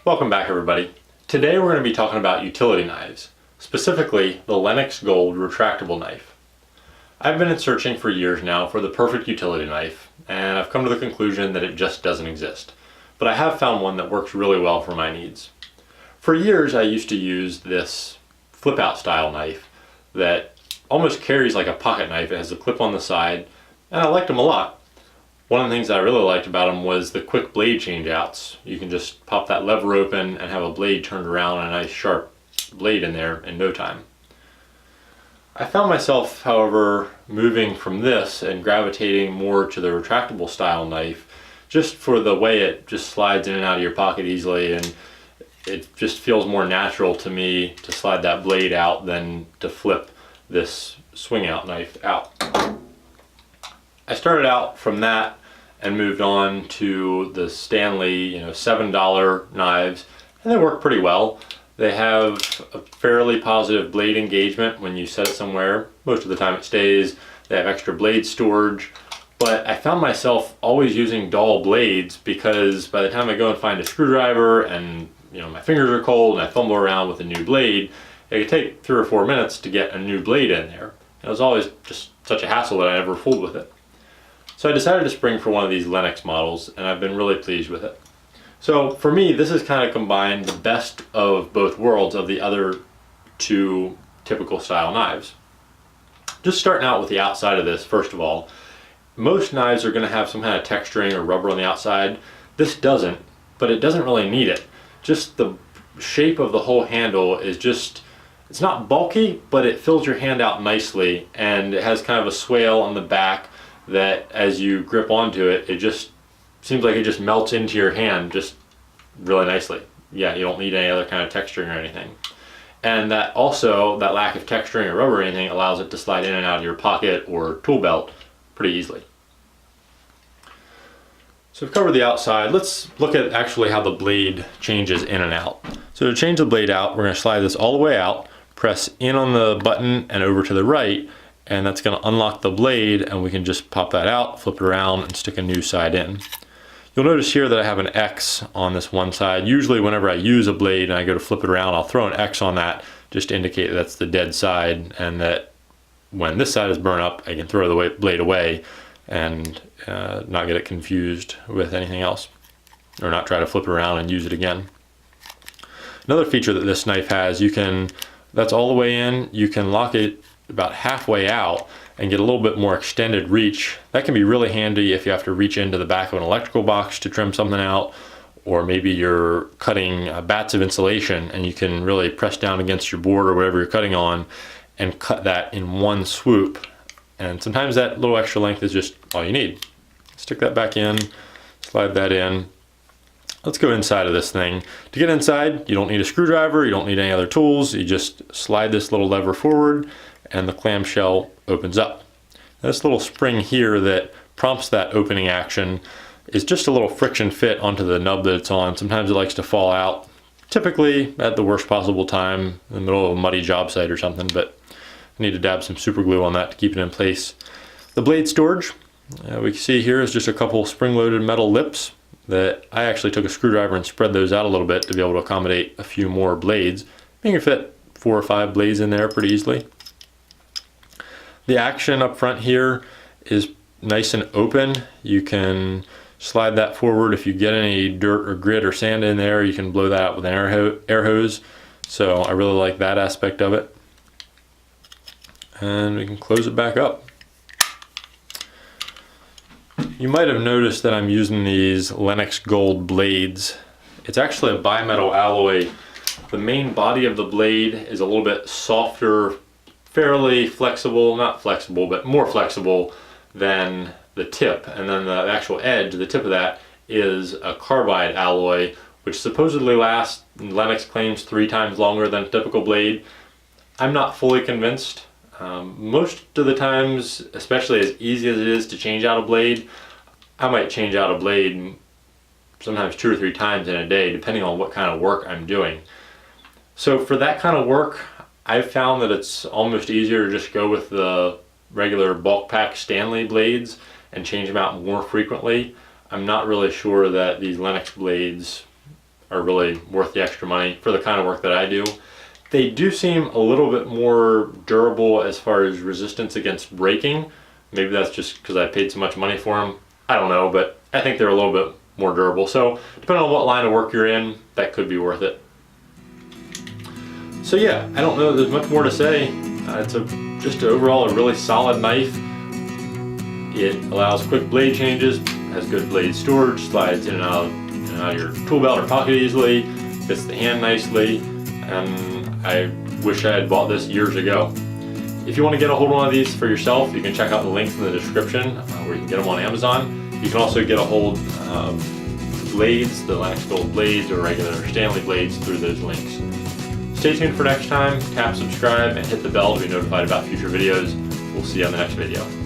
Welcome back, everybody. Today we're going to be talking about utility knives, specifically the Lenox Gold Retractable Knife. I've been searching for years now for the perfect utility knife, and I've come to the conclusion that it just doesn't exist. But I have found one that works really well for my needs. For years I used to use this flip-out style knife that almost carries like a pocket knife. It has a clip on the side, and I liked them a lot. One of the things that I really liked about them was the quick blade change outs. You can just pop that lever open and have a blade turned around and a nice sharp blade in there in no time. I found myself, however, moving from this and gravitating more to the retractable style knife just for the way it just slides in and out of your pocket easily, and it just feels more natural to me to slide that blade out than to flip this swing out knife out. I started out from that and moved on to the Stanley, $7 knives, and they work pretty well. They have a fairly positive blade engagement when you set it somewhere. Most of the time it stays. They have extra blade storage, but I found myself always using dull blades because by the time I go and find a screwdriver and my fingers are cold and I fumble around with a new blade, it could take 3 or 4 minutes to get a new blade in there. It was always just such a hassle that I never fooled with it. So I decided to spring for one of these Lenox models, and I've been really pleased with it. So for me, this has kind of combined the best of both worlds of the other two typical style knives. Just starting out with the outside of this, first of all, most knives are going to have some kind of texturing or rubber on the outside. This doesn't, but it doesn't really need it. Just the shape of the whole handle is just, it's not bulky, but it fills your hand out nicely, and it has kind of a swale on the back that as you grip onto it, it just seems like it just melts into your hand just really nicely. Yeah, you don't need any other kind of texturing or anything. And that also, that lack of texturing or rubber or anything allows it to slide in and out of your pocket or tool belt pretty easily. So we've covered the outside. Let's look at actually how the blade changes in and out. So to change the blade out, we're going to slide this all the way out, press in on the button and over to the right, and that's going to unlock the blade, and we can just pop that out, flip it around, and stick a new side in. You'll notice here that I have an X on this one side. Usually whenever I use a blade and I go to flip it around, I'll throw an X on that just to indicate that that's the dead side, and that when this side is burned up, I can throw the blade away and not get it confused with anything else, or not try to flip it around and use it again. Another feature that this knife has, that's all the way in, you can lock it about halfway out and get a little bit more extended reach. That can be really handy if you have to reach into the back of an electrical box to trim something out, or maybe you're cutting bats of insulation and you can really press down against your board or whatever you're cutting on and cut that in one swoop. And sometimes that little extra length is just all you need. Stick that back in, slide that in. Let's go inside of this thing. To get inside, you don't need a screwdriver, you don't need any other tools. You just slide this little lever forward and the clamshell opens up. This little spring here that prompts that opening action is just a little friction fit onto the nub that it's on. Sometimes it likes to fall out, typically at the worst possible time in the middle of a muddy job site or something, but I need to dab some super glue on that to keep it in place. The blade storage, we can see here is just a couple spring-loaded metal lips that I actually took a screwdriver and spread those out a little bit to be able to accommodate a few more blades. You can fit 4 or 5 blades in there pretty easily. The action up front here is nice and open. You can slide that forward. If you get any dirt or grit or sand in there, you can blow that out with an air hose. So I really like that aspect of it. And we can close it back up. You might have noticed that I'm using these Lenox Gold blades. It's actually a bimetal alloy. The main body of the blade is a little bit softer, fairly flexible, not flexible, but more flexible than the tip. And then the actual edge, the tip of that, is a carbide alloy, which supposedly lasts, Lenox claims, 3 times longer than a typical blade. I'm not fully convinced. Most of the times, especially as easy as it is to change out a blade, I might change out a blade sometimes 2 or 3 times in a day, depending on what kind of work I'm doing. So for that kind of work, I've found that it's almost easier to just go with the regular bulk pack Stanley blades and change them out more frequently. I'm not really sure that these Lenox blades are really worth the extra money for the kind of work that I do. They do seem a little bit more durable as far as resistance against breaking. Maybe that's just because I paid so much money for them. I don't know, but I think they're a little bit more durable. So depending on what line of work you're in, that could be worth it. So yeah, I don't know that there's much more to say. It's just overall a really solid knife. It allows quick blade changes, has good blade storage, slides in and out of your tool belt or pocket easily, fits the hand nicely, and I wish I had bought this years ago. If you want to get a hold of one of these for yourself, you can check out the links in the description where you can get them on Amazon. You can also get a hold of blades, the Lenox Gold blades or regular Stanley blades through those links. Stay tuned for next time, tap subscribe and hit the bell to be notified about future videos. We'll see you on the next video.